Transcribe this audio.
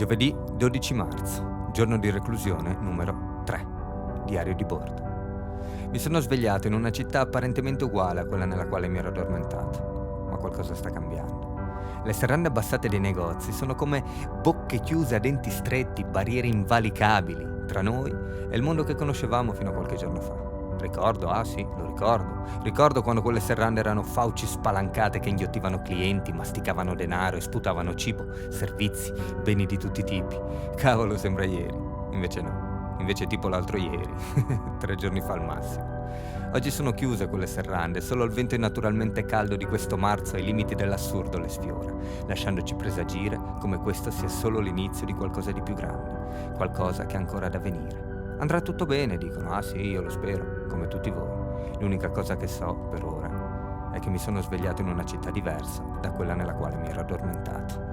Giovedì 12 marzo, giorno di reclusione numero 3, diario di bordo. Mi sono svegliato in una città apparentemente uguale a quella nella quale mi ero addormentato, ma qualcosa sta cambiando. Le serrande abbassate dei negozi sono come bocche chiuse a denti stretti, barriere invalicabili tra noi e il mondo che conoscevamo fino a qualche giorno fa. Lo ricordo. Ricordo quando quelle serrande erano fauci spalancate che inghiottivano clienti, masticavano denaro e sputavano cibo, servizi, beni di tutti i tipi. Cavolo, sembra ieri. Invece no. Invece tipo l'altro ieri. 3 giorni fa al massimo. Oggi sono chiuse quelle serrande, solo il vento innaturalmente caldo di questo marzo ai limiti dell'assurdo le sfiora, lasciandoci presagire come questo sia solo l'inizio di qualcosa di più grande, qualcosa che è ancora da venire. Andrà tutto bene, dicono. Ah sì, io lo spero, come tutti voi. L'unica cosa che so, per ora, è che mi sono svegliato in una città diversa da quella nella quale mi ero addormentato.